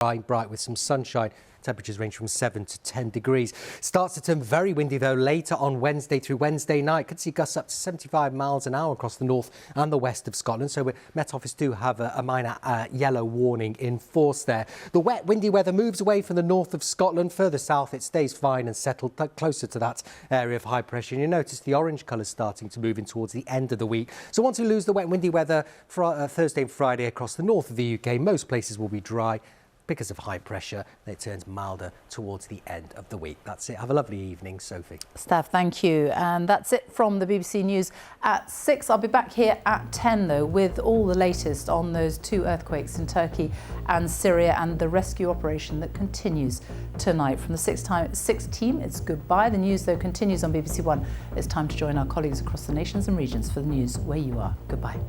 bright with some sunshine. Temperatures range from 7 to 10 degrees. Starts to turn very windy, though, later on Wednesday through Wednesday night. Could see gusts up to 75 miles an hour across the north and the west of Scotland. So Met Office do have a minor yellow warning in force there. The wet, windy weather moves away from the north of Scotland. Further south, it stays fine and settled closer to that area of high pressure. And you notice the orange colours starting to move in towards the end of the week. So once we lose the wet, windy weather for Thursday and Friday across the north of the UK, most places will be dry. Because of high pressure, it turns milder towards the end of the week. That's it. Have a lovely evening, Sophie. Steph, thank you. And that's it from the BBC News at 6. I'll be back here at 10, though, with all the latest on those 2 earthquakes in Turkey and Syria and the rescue operation that continues tonight. From the 6 team, it's goodbye. The news, though, continues on BBC One. It's time to join our colleagues across the nations and regions for the news where you are. Goodbye.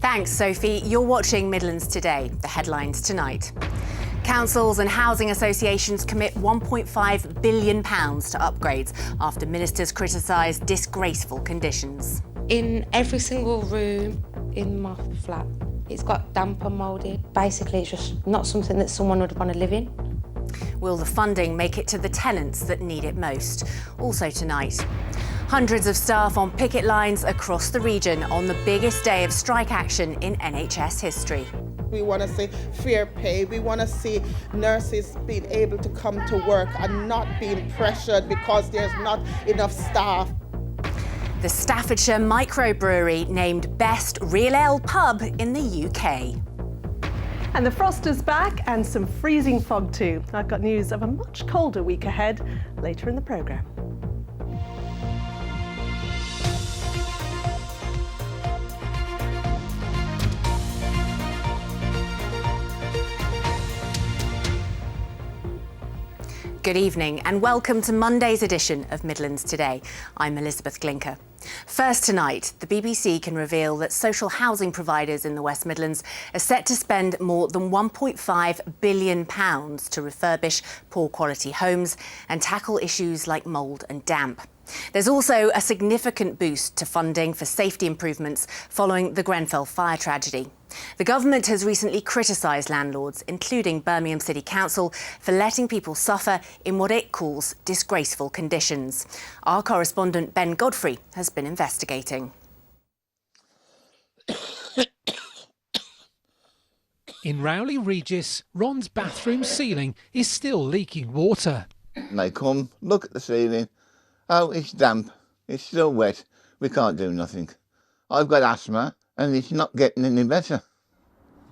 Thanks, Sophie. You're watching Midlands Today. The headlines tonight. Councils and housing associations commit £1.5 billion to upgrades after ministers criticise disgraceful conditions. In every single room in my flat, it's got damp and mouldy. Basically, it's just not something that someone would want to live in. Will the funding make it to the tenants that need it most? Also tonight. Hundreds of staff on picket lines across the region on the biggest day of strike action in NHS history. We want to see fair pay. We want to see nurses being able to come to work and not being pressured because there's not enough staff. The Staffordshire microbrewery named Best Real Ale Pub in the UK. And the frost is back and some freezing fog too. I've got news of a much colder week ahead later in the programme. Good evening and welcome to Monday's edition of Midlands Today. I'm Elizabeth Glinka. First tonight, the BBC can reveal that social housing providers in the West Midlands are set to spend more than £1.5 billion to refurbish poor quality homes and tackle issues like mould and damp. There's also a significant boost to funding for safety improvements following the Grenfell fire tragedy. The government has recently criticised landlords, including Birmingham City Council, for letting people suffer in what it calls disgraceful conditions. Our correspondent Ben Godfrey has been investigating. In Rowley Regis, Ron's bathroom ceiling is still leaking water. They come, look at the ceiling. Oh, it's damp. It's still wet. We can't do nothing. I've got asthma and it's not getting any better.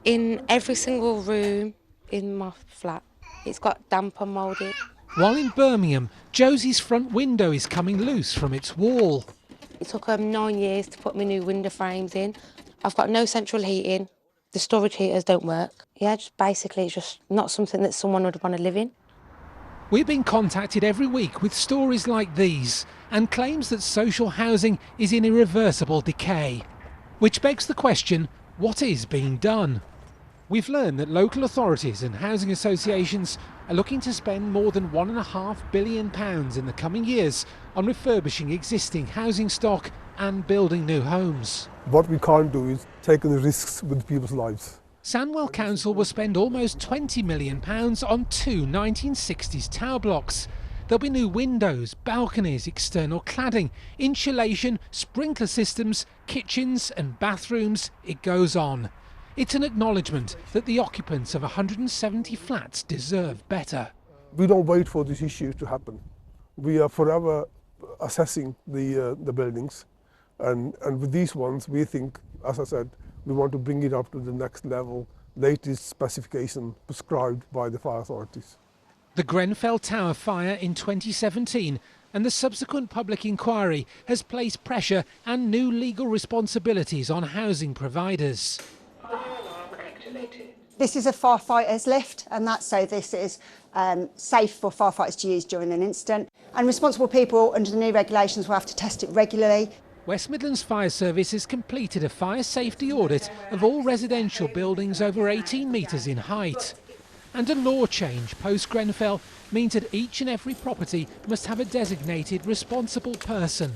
In every single room in my flat, it's got damp and mouldy. While in Birmingham, Josie's front window is coming loose from its wall. It took 9 years to put my new window frames in. I've got no central heating. The storage heaters don't work. Yeah, just basically it's just not something that someone would want to live in. We've been contacted every week with stories like these and claims that social housing is in irreversible decay. Which begs the question, what is being done? We've learned that local authorities and housing associations are looking to spend more than £1.5 billion in the coming years on refurbishing existing housing stock and building new homes. What we can't do is take the risks with people's lives. Sandwell Council will spend almost £20 million on 2 1960s tower blocks. There'll be new windows, balconies, external cladding, insulation, sprinkler systems, kitchens and bathrooms. It goes on. It's an acknowledgement that the occupants of 170 flats deserve better. We don't wait for this issue to happen. We are forever assessing the buildings, and with these ones we think, as I said, we want to bring it up to the next level, latest specification prescribed by the fire authorities. The Grenfell Tower fire in 2017 and the subsequent public inquiry has placed pressure and new legal responsibilities on housing providers. This is a firefighter's lift, and that's so this is safe for firefighters to use during an incident. And responsible people under the new regulations will have to test it regularly. West Midlands Fire Service has completed a fire safety audit of all residential buildings over 18 metres in height. And a law change post-Grenfell means that each and every property must have a designated responsible person.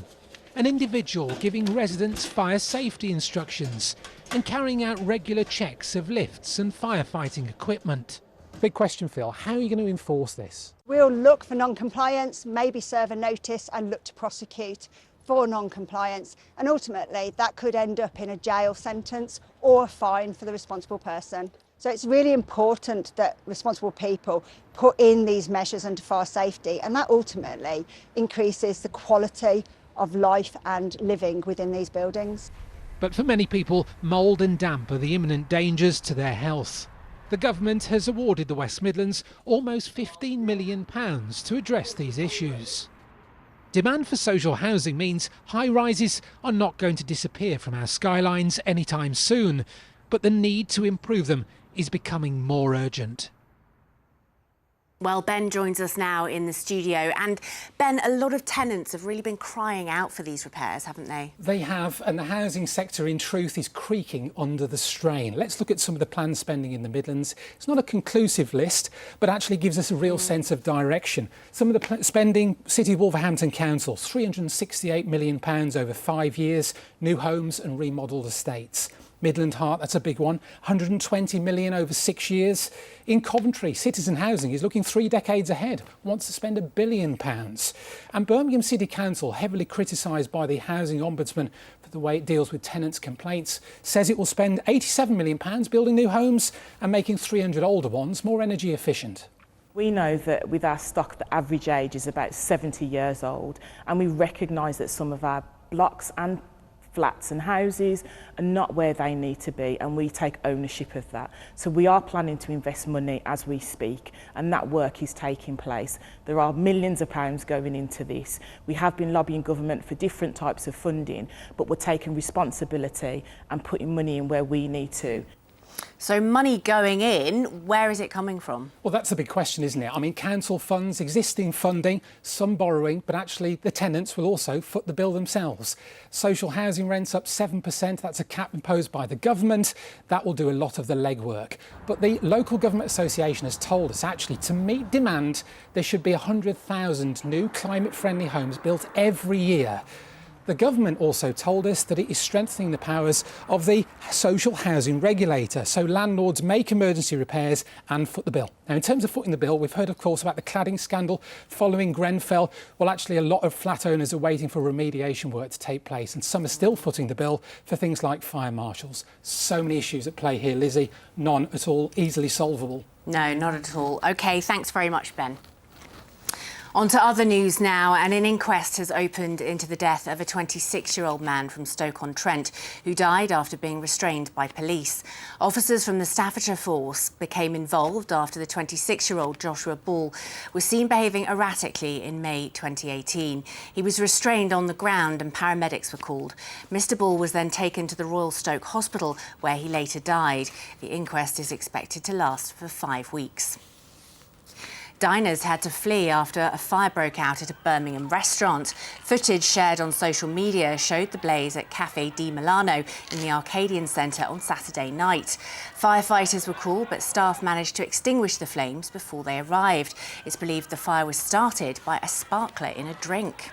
An individual giving residents fire safety instructions and carrying out regular checks of lifts and firefighting equipment. Big question, Phil. How are you going to enforce this? We'll look for non-compliance, maybe serve a notice and look to prosecute for non-compliance, and ultimately that could end up in a jail sentence or a fine for the responsible person. So it's really important that responsible people put in these measures under fire safety, and that ultimately increases the quality of life and living within these buildings. But for many people, mould and damp are the imminent dangers to their health. The government has awarded the West Midlands almost £15 million to address these issues. Demand for social housing means high-rises are not going to disappear from our skylines anytime soon, but the need to improve them is becoming more urgent. Well, Ben joins us now in the studio. And Ben, a lot of tenants have really been crying out for these repairs, haven't they? They have, and the housing sector, in truth, is creaking under the strain. Let's look at some of the planned spending in the Midlands. It's not a conclusive list, but actually gives us a real sense of direction. Some of the spending, City of Wolverhampton Council, £368 million over 5 years, new homes and remodelled estates. Midland Heart, that's a big one, 120 million over 6 years. In Coventry, Citizen Housing is looking 3 decades ahead, wants to spend £1 billion. And Birmingham City Council, heavily criticised by the Housing Ombudsman for the way it deals with tenants' complaints, says it will spend £87 million building new homes and making 300 older ones more energy efficient. We know that with our stock, the average age is about 70 years old, and we recognise that some of our blocks and flats and houses are not where they need to be, and we take ownership of that. So we are planning to invest money as we speak, and that work is taking place. There are millions of pounds going into this. We have been lobbying government for different types of funding, but we're taking responsibility and putting money in where we need to. So money going in, where is it coming from? Well, that's a big question, isn't it? I mean, council funds, existing funding, some borrowing, but actually the tenants will also foot the bill themselves. Social housing rents up 7%. That's a cap imposed by the government. That will do a lot of the legwork. But the Local Government Association has told us, actually, to meet demand, there should be 100,000 new climate-friendly homes built every year. The government also told us that it is strengthening the powers of the social housing regulator, so landlords make emergency repairs and foot the bill. Now, in terms of footing the bill, we've heard, of course, about the cladding scandal following Grenfell. Well, actually, a lot of flat owners are waiting for remediation work to take place, and some are still footing the bill for things like fire marshals. So many issues at play here, Lizzie, none at all easily solvable. No, not at all. OK, thanks very much, Ben. On to other news now, and an inquest has opened into the death of a 26-year-old man from Stoke-on-Trent who died after being restrained by police. Officers from the Staffordshire Force became involved after the 26-year-old Joshua Ball was seen behaving erratically in May 2018. He was restrained on the ground and paramedics were called. Mr Ball was then taken to the Royal Stoke Hospital, where he later died. The inquest is expected to last for 5 weeks. Diners had to flee after a fire broke out at a Birmingham restaurant. Footage shared on social media showed the blaze at Cafe di Milano in the Arcadian Centre on Saturday night. Firefighters were called, but staff managed to extinguish the flames before they arrived. It's believed the fire was started by a sparkler in a drink.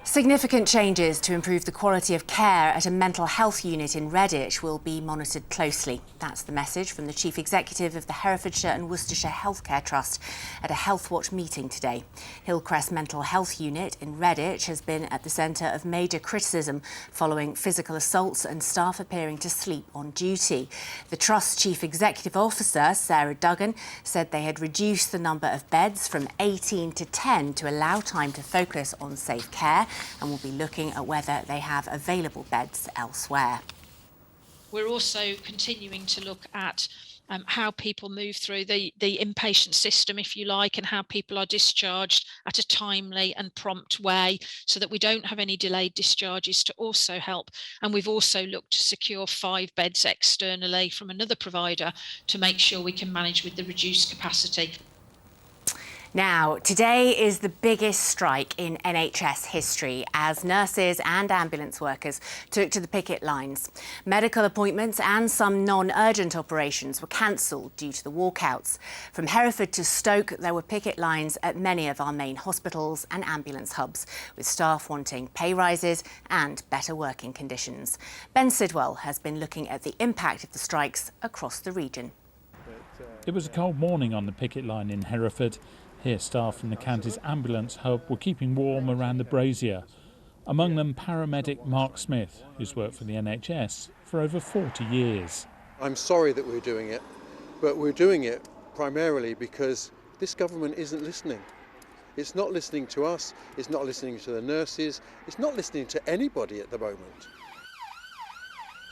Significant changes to improve the quality of care at a mental health unit in Redditch will be monitored closely. That's the message from the Chief Executive of the Herefordshire and Worcestershire Healthcare Trust at a Health Watch meeting today. Hillcrest Mental Health Unit in Redditch has been at the centre of major criticism following physical assaults and staff appearing to sleep on duty. The Trust's Chief Executive Officer, Sarah Duggan, said they had reduced the number of beds from 18 to 10 to allow time to focus on safe care, and will be looking at whether they have available beds elsewhere. We're also continuing to look at how people move through the inpatient system, if you like, and how people are discharged at a timely and prompt way so that we don't have any delayed discharges to also help. And we've also looked to secure 5 beds externally from another provider to make sure we can manage with the reduced capacity. Now, today is the biggest strike in NHS history as nurses and ambulance workers took to the picket lines. Medical appointments and some non-urgent operations were cancelled due to the walkouts. From Hereford to Stoke, there were picket lines at many of our main hospitals and ambulance hubs, with staff wanting pay rises and better working conditions. Ben Sidwell has been looking at the impact of the strikes across the region. It was a cold morning on the picket line in Hereford. Here staff from the county's ambulance hub were keeping warm around the brazier. Among them paramedic Mark Smith, who's worked for the NHS for over 40 years. I'm sorry that we're doing it, but we're doing it primarily because this government isn't listening. It's not listening to us, it's not listening to the nurses, it's not listening to anybody at the moment.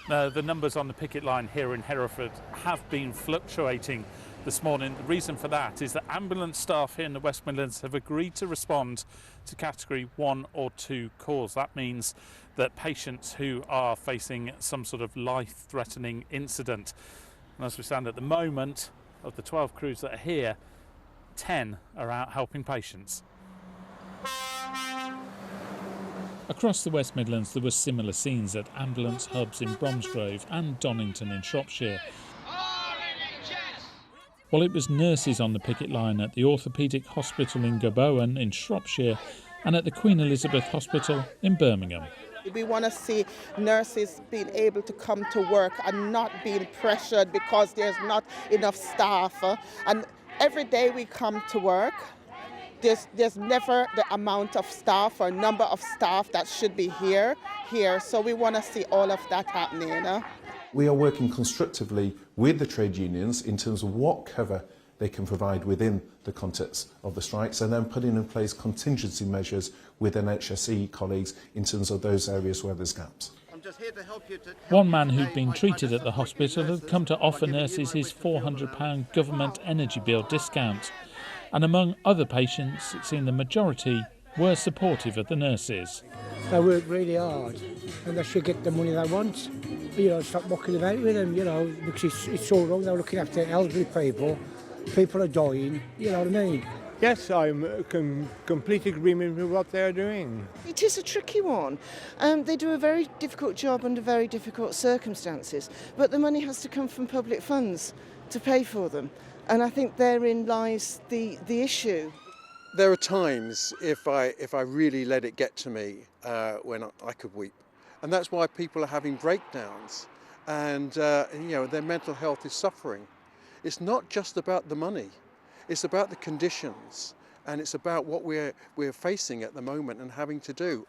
The numbers on the picket line here in Hereford have been fluctuating this morning. The reason for that is that ambulance staff here in the West Midlands have agreed to respond to category 1 or 2 calls. That means that patients who are facing some sort of life-threatening incident. And as we stand at the moment, of the 12 crews that are here, 10 are out helping patients. Across the West Midlands there were similar scenes at ambulance hubs in Bromsgrove and Donington in Shropshire. While it was nurses on the picket line at the Orthopaedic Hospital in Gabowen in Shropshire and at the Queen Elizabeth Hospital in Birmingham. We want to see nurses being able to come to work and not being pressured because there's not enough staff. And every day we come to work, there's never the amount of staff or number of staff that should be here. So we want to see all of that happening. We are working constructively with the trade unions in terms of what cover they can provide within the context of the strikes, and then putting in place contingency measures with NHSE colleagues in terms of those areas where there's gaps. One man who'd been treated at the hospital had come to offer nurses his £400 government energy bill discount. And among other patients, it seemed the majority were supportive of the nurses. They work really hard and they should get the money they want. You know, stop mucking about with them, you know, because it's so wrong. They're looking after elderly people. People are dying, you know what I mean? Yes, I'm in complete agreement with what they're doing. It is a tricky one. They do a very difficult job under very difficult circumstances, but the money has to come from public funds to pay for them. And I think therein lies the issue. There are times, if I really let it get to me, when I could weep. And that's why people are having breakdowns and you know, their mental health is suffering. It's not just about the money, it's about the conditions, and it's about what we're facing at the moment and having to do.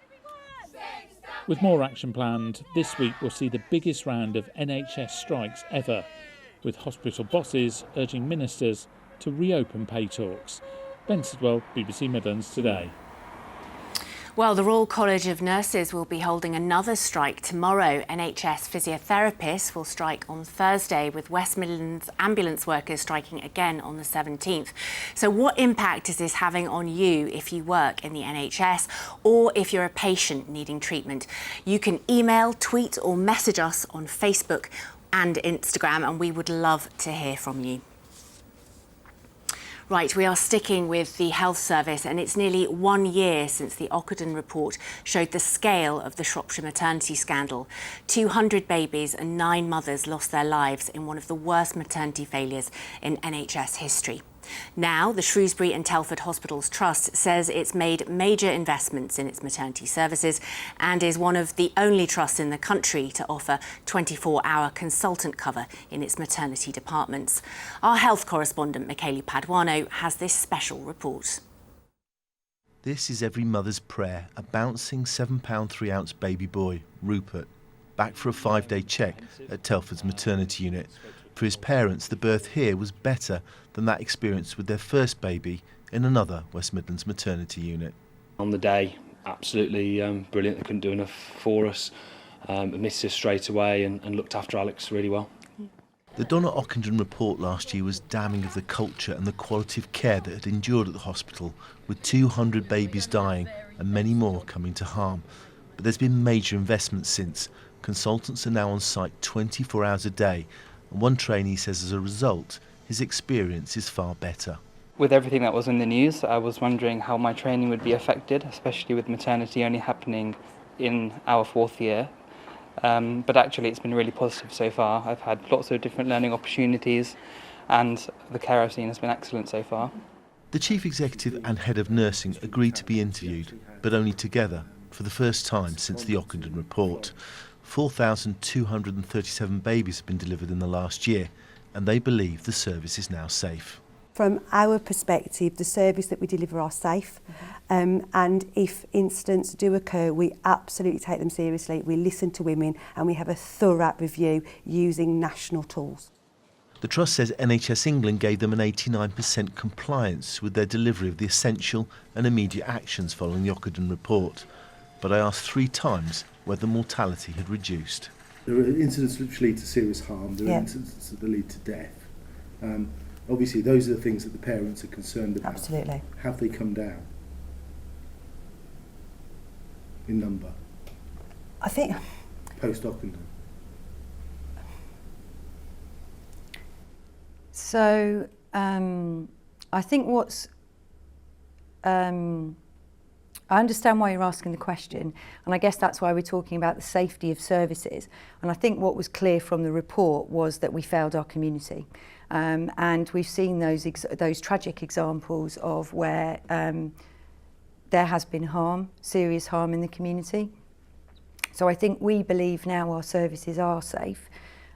With more action planned, this week we'll see the biggest round of NHS strikes ever, with hospital bosses urging ministers to reopen pay talks. Ben Sidwell, BBC Midlands Today. Well, the Royal College of Nurses will be holding another strike tomorrow. NHS physiotherapists will strike on Thursday, with West Midlands ambulance workers striking again on the 17th. So what impact is this having on you if you work in the NHS or if you're a patient needing treatment? You can email, tweet or message us on Facebook and Instagram, and we would love to hear from you. Right, we are sticking with the health service, and it's nearly 1 year since the Ockenden report showed the scale of the Shropshire maternity scandal. 200 babies and 9 mothers lost their lives in one of the worst maternity failures in NHS history. Now, the Shrewsbury and Telford Hospitals Trust says it's made major investments in its maternity services and is one of the only trusts in the country to offer 24-hour consultant cover in its maternity departments. Our health correspondent, Michele Paduano, has this special report. This is every mother's prayer, a bouncing £7 3-ounce baby boy, Rupert, back for a 5-day check at Telford's maternity unit. For his parents, the birth here was better than that experience with their first baby in another West Midlands maternity unit. On the day, absolutely brilliant. They couldn't do enough for us. Admitted us straight away and looked after Alex really well. The Donna Ockenden report last year was damning of the culture and the quality of care that had endured at the hospital, with 200 babies dying and many more coming to harm. But there's been major investment since. Consultants are now on site 24 hours a day, and one trainee says as a result, his experience is far better. With everything that was in the news, I was wondering how my training would be affected, especially with maternity only happening in our 4th year. But actually it's been really positive so far. I've had lots of different learning opportunities and the care I've seen has been excellent so far. The Chief Executive and Head of Nursing agreed to be interviewed, but only together, for the first time since the Ockenden report. 4,237 babies have been delivered in the last year, and they believe the service is now safe. From our perspective, the service that we deliver are safe, and if incidents do occur, we absolutely take them seriously. We listen to women and we have a thorough review using national tools. The Trust says NHS England gave them an 89% compliance with their delivery of the essential and immediate actions following the Ockenden report. But I asked 3 times whether mortality had reduced. There are incidents which lead to serious harm, there are Yeah. incidents that lead to death. Obviously, those are the things that the parents are concerned about. Absolutely. Have they come down in number? I think Post-Ockenden. So I think what's I understand why you're asking the question, and I guess that's why we're talking about the safety of services. And I think what was clear from the report was that we failed our community. And we've seen those tragic examples of where there has been harm, serious harm in the community. So I think we believe now our services are safe.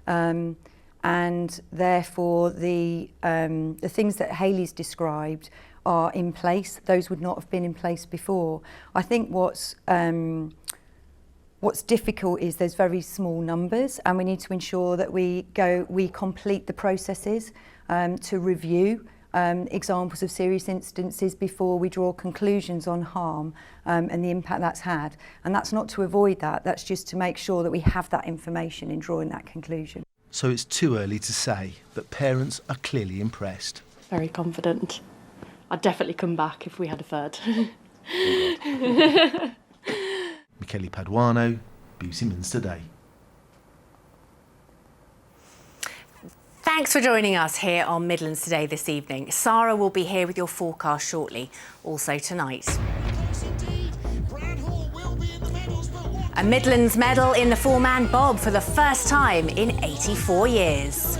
And therefore the things that Hayley's described are in place. Those would not have been in place before. I think what's difficult is there's very small numbers, and we need to ensure that we complete the processes to review examples of serious instances before we draw conclusions on harm and the impact that's had. And that's not to avoid that, that's just to make sure that we have that information in drawing that conclusion. So it's too early to say, but parents are clearly impressed. Very confident. I'd definitely come back if we had a third. Michele Paduano, BBC Midlands Today. Thanks for joining us here on Midlands Today this evening. Sarah will be here with your forecast shortly, also tonight. A Midlands medal in the 4-man bob for the first time in 84 years.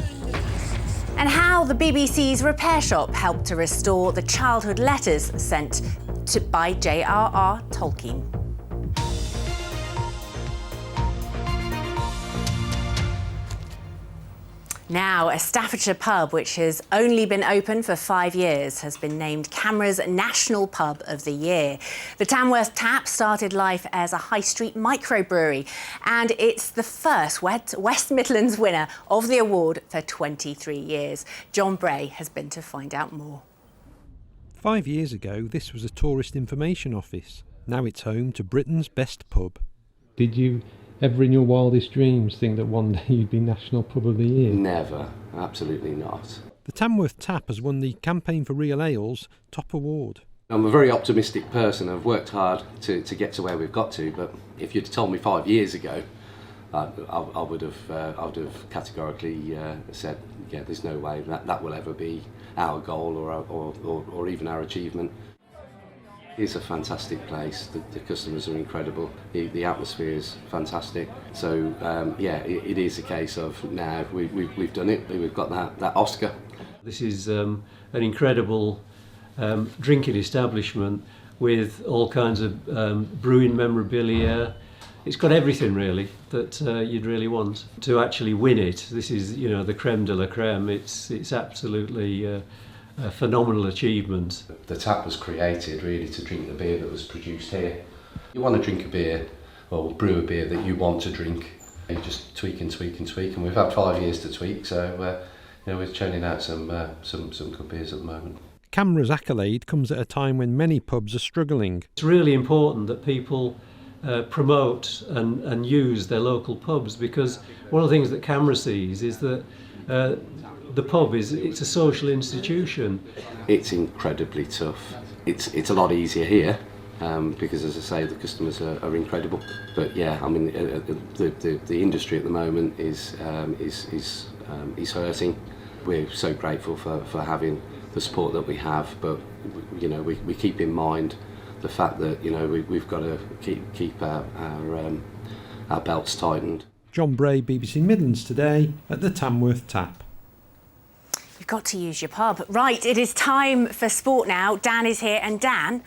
And how the BBC's repair shop helped to restore the childhood letters sent by J.R.R. Tolkien. Now, a Staffordshire pub which has only been open for 5 years has been named CAMRA's National Pub of the Year. The Tamworth Tap started life as a high street microbrewery, and it's the first West Midlands winner of the award for 23 years. John Bray has been to find out more. 5 years ago, this was a tourist information office. Now it's home to Britain's best pub. Did you ever in your wildest dreams think that one day you'd be National Pub of the Year? Never, absolutely not. The Tamworth Tap has won the Campaign for Real Ale's top award. I'm a very optimistic person. I've worked hard to get to where we've got to, but if you'd told me 5 years ago, I would have categorically said, yeah, there's no way that will ever be our goal or even our achievement. It's a fantastic place. The customers are incredible. The atmosphere is fantastic. So yeah, it is a case of now we've done it. We've got that Oscar. This is an incredible drinking establishment with all kinds of brewing memorabilia. It's got everything really that you'd really want to actually win it. This is, you know, the creme de la creme. It's absolutely a phenomenal achievement. The tap was created really to drink the beer that was produced here. You want to drink a beer or brew a beer that you want to drink. You just tweak and tweak and tweak, and we've had 5 years to tweak, so you know, we're churning out some good beers at the moment. CAMRA's accolade comes at a time when many pubs are struggling. It's really important that people promote and use their local pubs, because one of the things that CAMRA sees is that the pub it's a social institution. It's incredibly tough. It's a lot easier here because, as I say, the customers are incredible. But yeah, I mean, the industry at the moment is hurting. We're so grateful for having the support that we have, but you know, we keep in mind the fact that, you know, we've got to keep our belts tightened. John Bray, BBC Midlands Today at the Tamworth Tap. You've got to use your pub. Right, it is time for sport now. Dan is here, and Dan,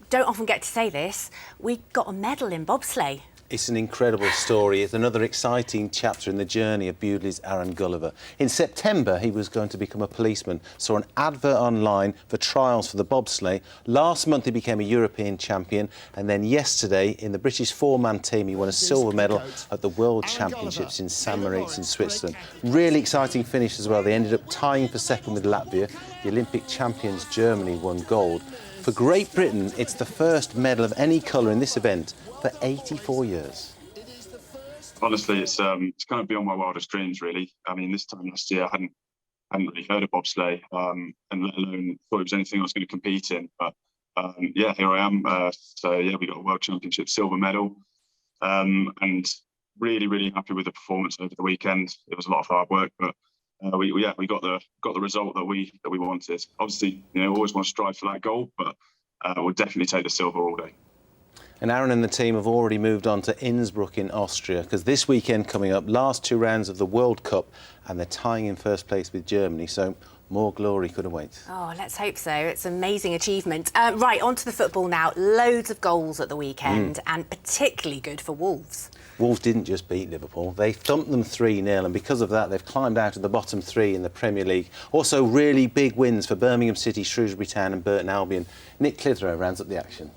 don't often get to say this, we got a medal in bobsleigh. It's an incredible story. It's another exciting chapter in the journey of Bewdley's Aaron Gulliver. In September, he was going to become a policeman. Saw an advert online for trials for the bobsleigh. Last month, he became a European champion. And then yesterday, in the British four-man team, he won a silver medal at the World Championships in St Moritz in Switzerland. Really exciting finish as well. They ended up tying for second with Latvia. The Olympic champions, Germany, won gold. For Great Britain, it's the first medal of any colour in this event for 84 years. Honestly, it's kind of beyond my wildest dreams, really. I mean, this time last year, I hadn't really heard of bobsleigh, and let alone thought it was anything I was going to compete in. But yeah, here I am. So yeah, we got a World Championship silver medal, and really happy with the performance over the weekend. It was a lot of hard work, but we got the result that we wanted. Obviously, always want to strive for that goal, but we'll definitely take the silver all day. And Aaron and the team have already moved on to Innsbruck in Austria, because this weekend coming up, last two rounds of the World Cup, and they're tying in first place with Germany, so more glory could await. Oh, let's hope so. It's an amazing achievement. Right, on to the football now. Loads of goals at the weekend, and particularly good for Wolves. Wolves didn't just beat Liverpool, they thumped them 3-0, and because of that they've climbed out of the bottom three in the Premier League. Also really big wins for Birmingham City, Shrewsbury Town and Burton Albion. Nick Clitheroe rounds up the action.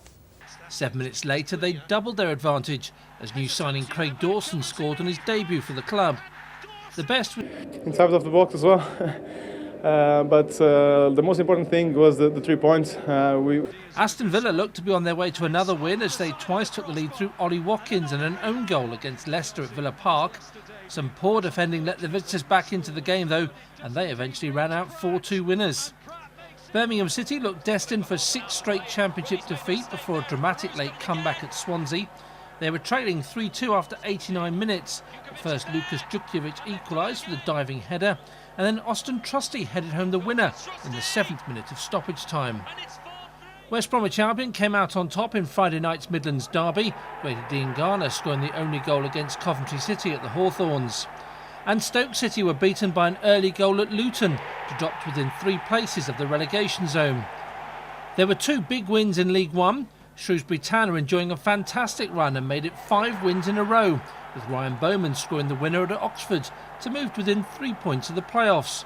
7 minutes later, they doubled their advantage as new signing Craig Dawson scored on his debut for the club. The best in terms of the box as well, but the most important thing was the 3 points. Aston Villa looked to be on their way to another win as they twice took the lead through Ollie Watkins and an own goal against Leicester at Villa Park. Some poor defending let the visitors back into the game though, and they eventually ran out 4-2 winners. Birmingham City looked destined for 6 straight championship defeat before a dramatic late comeback at Swansea. They were trailing 3-2 after 89 minutes. At first, Lukas Djukjevic equalised with a diving header, and then Austin Trusty headed home the winner in the 7th minute of stoppage time. West Bromwich Albion came out on top in Friday night's Midlands derby, Grady Dean Garner scoring the only goal against Coventry City at the Hawthorns. And Stoke City were beaten by an early goal at Luton to drop within 3 places of the relegation zone. There were 2 big wins in League One. Shrewsbury Town are enjoying a fantastic run and made it 5 wins in a row, with Ryan Bowman scoring the winner at Oxford to move within 3 points of the playoffs.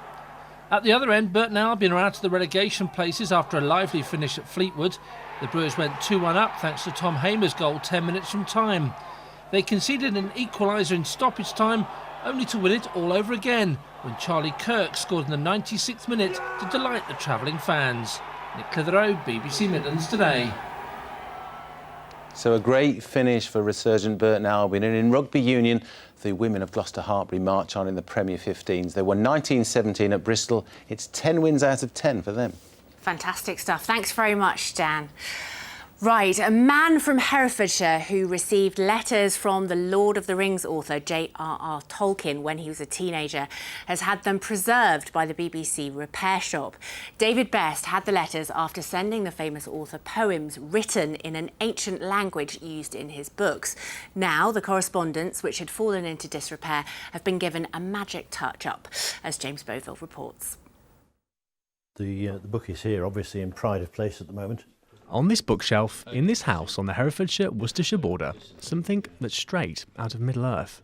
At the other end, Burton Albion are out of the relegation places after a lively finish at Fleetwood. The Brewers went 2-1 up thanks to Tom Hamer's goal 10 minutes from time. They conceded an equaliser in stoppage time, only to win it all over again when Charlie Kirk scored in the 96th minute to delight the travelling fans. Nick Clitheroe, BBC Midlands Today. So a great finish for resurgent Burton Albion. And in rugby union, the women of Gloucester Hartpury march on in the Premier 15s. They won 19-17 at Bristol. It's 10 wins out of 10 for them. Fantastic stuff. Thanks very much, Dan. Right, a man from Herefordshire who received letters from the Lord of the Rings author J.R.R. Tolkien when he was a teenager has had them preserved by the BBC repair shop. David Best had the letters after sending the famous author poems written in an ancient language used in his books. Now, the correspondence, which had fallen into disrepair, have been given a magic touch-up, as James Boville reports. The book is here, obviously in pride of place at the moment. On this bookshelf, in this house on the Herefordshire-Worcestershire border, something that's straight out of Middle-earth.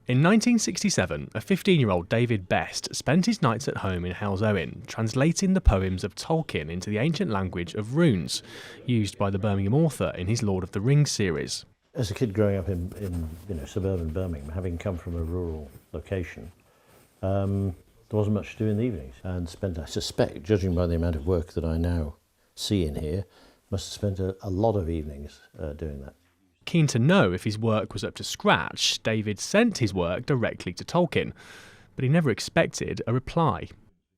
In 1967, a 15-year-old David Best spent his nights at home in Halesowen translating the poems of Tolkien into the ancient language of runes, used by the Birmingham author in his Lord of the Rings series. As a kid growing up in suburban Birmingham, having come from a rural location, there wasn't much to do in the evenings, and spent, I suspect, judging by the amount of work that I now see in here, must have spent a lot of evenings doing that. Keen to know if his work was up to scratch, David sent his work directly to Tolkien, but he never expected a reply.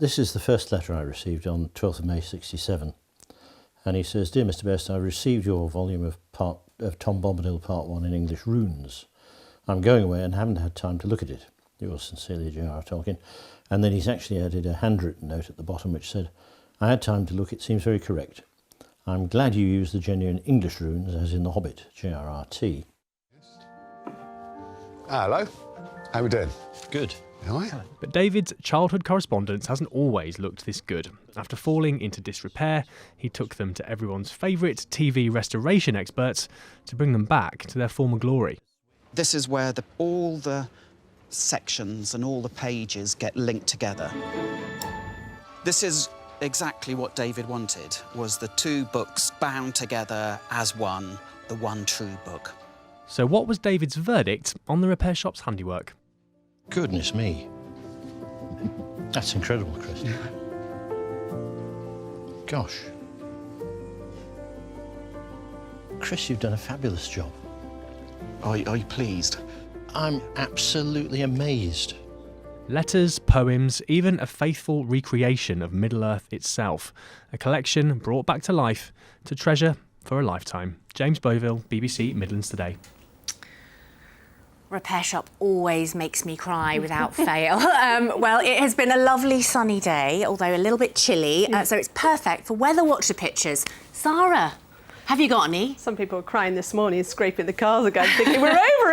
This is the first letter I received on 12th of May 67, and he says, "Dear Mr. Best, I received your volume of Tom Bombadil Part 1 in English runes. I'm going away and haven't had time to look at it. Yours sincerely, J.R.R. Tolkien." And then he's actually added a handwritten note at the bottom which said, "I had time to look, it seems very correct. I'm glad you used the genuine English runes as in The Hobbit, J.R.R.T. Hello, how we doing? Good. But David's childhood correspondence hasn't always looked this good. After falling into disrepair, he took them to everyone's favourite TV restoration experts to bring them back to their former glory. This is where all the sections and all the pages get linked together. This is exactly what David wanted, was the two books bound together as one, the one true book. So what was David's verdict on the repair shop's handiwork? Goodness me. That's incredible, Chris. Gosh. Chris, you've done a fabulous job. Are you pleased? I'm absolutely amazed. Letters, poems, even a faithful recreation of Middle-earth itself. A collection brought back to life to treasure for a lifetime. James Boville, BBC Midlands Today. Repair shop always makes me cry without fail. Well, it has been a lovely sunny day, although a little bit chilly, so it's perfect for Weather Watcher pictures. Sarah, have you got any? Some people were crying this morning, scraping the cars again, thinking, we're over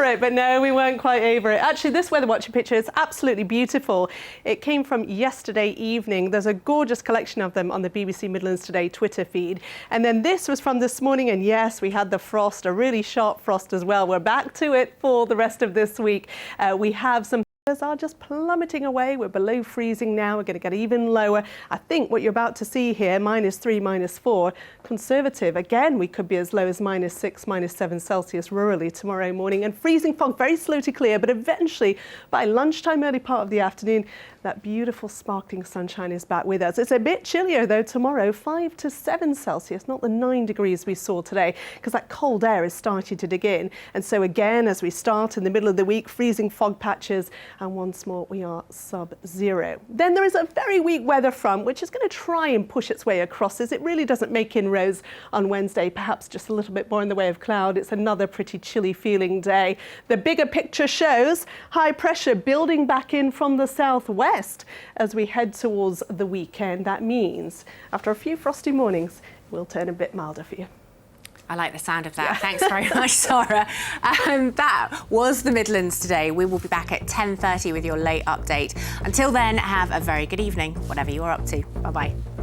it. But no, we weren't quite over it. Actually, this Weather Watcher picture is absolutely beautiful. It came from yesterday evening. There's a gorgeous collection of them on the BBC Midlands Today Twitter feed. And then this was from this morning, and yes, we had the frost, a really sharp frost as well. We're back to it for the rest of this week. We have some are just plummeting away. We're below freezing now. We're going to get even lower. I think what you're about to see here, -3, -4, conservative. Again, we could be as low as -6, -7 Celsius rurally tomorrow morning. And freezing fog, very slow to clear, but eventually by lunchtime, early part of the afternoon, that beautiful sparkling sunshine is back with us. It's a bit chillier though tomorrow, 5 to 7 Celsius, not the 9 degrees we saw today, because that cold air is starting to dig in. And so again, as we start in the middle of the week, freezing fog patches, and once more we are sub-zero. Then there is a very weak weather front which is going to try and push its way across us. It really doesn't make inroads on Wednesday, perhaps just a little bit more in the way of cloud. It's another pretty chilly feeling day. The bigger picture shows high pressure building back in from the southwest as we head towards the weekend. That means after a few frosty mornings, we'll turn a bit milder for you. I like the sound of that. Yeah. Thanks very much, Sarah. That was the Midlands Today. We will be back at 10:30 with your late update. Until then, have a very good evening, whatever you're up to. Bye-bye.